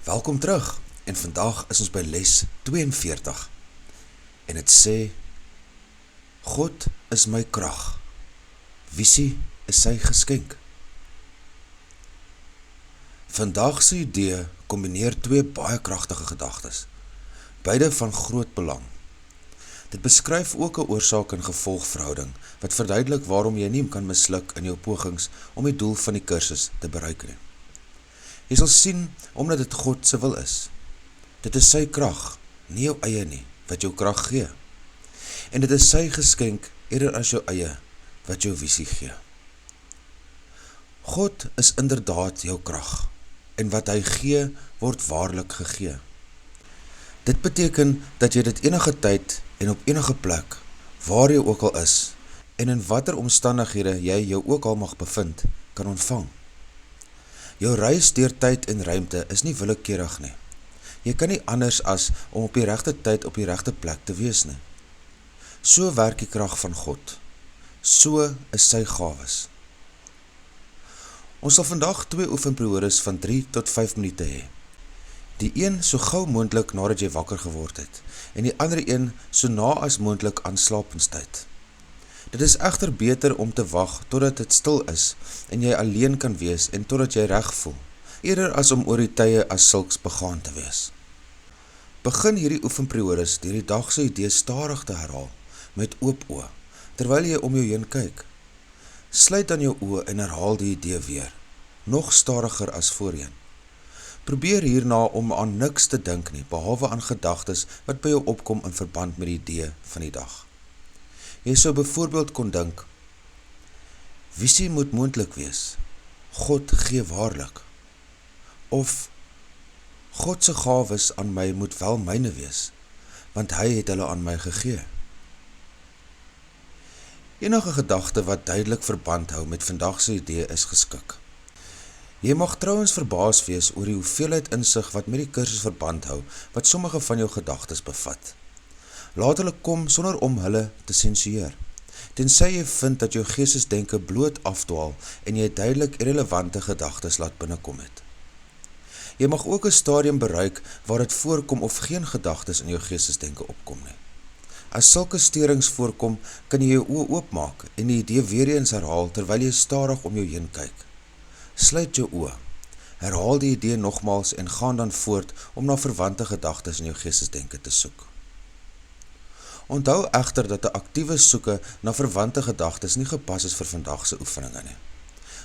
Welkom terug, en vandag is ons by les 42, en het sê, God is my krag, visie is sy geskenk. Vandag se idee kombineer twee baie kragtige gedagtes, beide van groot belang. Dit beskryf ook 'n oorsaak en gevolg verhouding, wat verduidelik waarom jy nie kan misluk in jou pogings om die doel van die kursus te bereik nie. Jy sal sien, omdat dit God se wil is. Dit is sy krag, nie jou eie nie, wat jou krag gee. En dit is sy geskenk, eerder as jou eie, wat jou visie gee. God is inderdaad jou krag, en wat hy gee, word waarlik gegee. Dit beteken dat jy dit enige tyd en op enige plek, waar jy ook al is, en in watter omstandighede jy jou ook al mag bevind, kan ontvang. Jou reis deur tyd en ruimte is nie willekeurig nie. Jy kan nie anders as om op die regte tyd op die regte plek te wees nie. So werk die krag van God. So is sy gawes. Ons sal vandag 2 oefenperiodes van 3 tot 5 minute hê. Die een so gou moontlik nadat jy wakker geword het, en die ander een so na as moontlik aan slapenstyd. Dit is egter beter om te wag totdat dit stil is en jy alleen kan wees en totdat jy reg voel, eerder as om oor die tye as sulks begaan te wees. Begin hierdie oefenperiodes deur die dag se idee stadig te herhaal, met oop oë, terwyl jy om jou heen kyk. Sluit dan jou oë en herhaal die idee weer, nog stadiger as voorheen. Probeer hierna om aan niks te dink nie, behalwe aan gedagtes wat by jou opkom in verband met die idee van die dag. Jy sou byvoorbeeld kon dink, visie moet moontlik wees, God gee waarlik, of God se gawes aan my moet wel myne wees, want hy het hulle aan my gegee. Enige gedagte wat duidelik verband hou met vandag se idee is geskik. Jy mag trouwens verbaas wees oor die hoeveelheid insig wat met die kursus verband hou, wat sommige van jou gedagtes bevat. Laat hulle kom sonder om hulle te sensueer, tensy jy vind dat jou geestesdenke bloot afdwaal en jy duidelik irrelevante gedagtes laat binnekom het. Jy mag ook 'n stadium bereik waar dit voorkom of geen gedagtes in jou geestesdenke opkom nie. As sulke sterings voorkom, kan jy jou oë oopmaak en die idee weer eens herhaal terwyl jy stadig om jou heen kyk. Sluit jou oë, herhaal die idee nogmaals en gaan dan voort om na verwante gedagtes in jou geestesdenke te soek. Onthou egter dat 'n aktiewe soeke na verwante gedagtes nie gepas is vir vandag se oefeninge nie.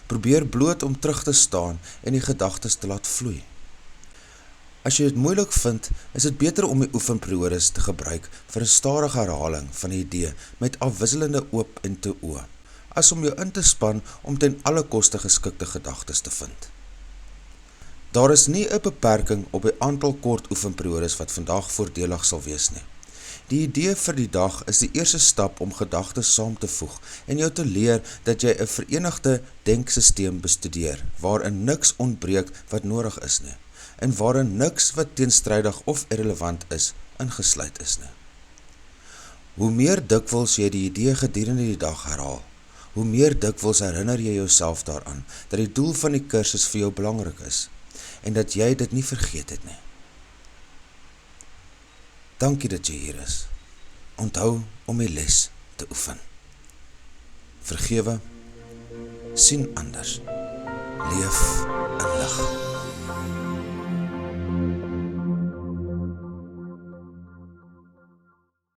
Probeer bloot om terug te staan en die gedagtes te laat vloei. As jy dit moeilik vind, is dit beter om die oefenperiodes te gebruik vir 'n stadige herhaling van die idee met afwisselende oop en toe oë, as om jou in te span om ten alle koste geskikte gedagtes te vind. Daar is nie 'n beperking op die aantal kort oefenperiodes wat vandag voordelig sal wees nie. Die idee vir die dag is die eerste stap om gedagtes saam te voeg en jou te leer dat jy 'n verenigde denksysteem bestudeer, waarin niks ontbreek wat nodig is nie, en waarin niks wat teenstrydig of irrelevant is, ingesluit is nie. Hoe meer dikwels jy die idee gedurende die dag herhaal, hoe meer dikwels herinner jy jouself daaraan dat die doel van die kursus vir jou belangrik is, en dat jy dit nie vergeet het nie. Dankie dat jy hier is. Onthou om die les te oefen. Vergewe, sien anders, leef in lig.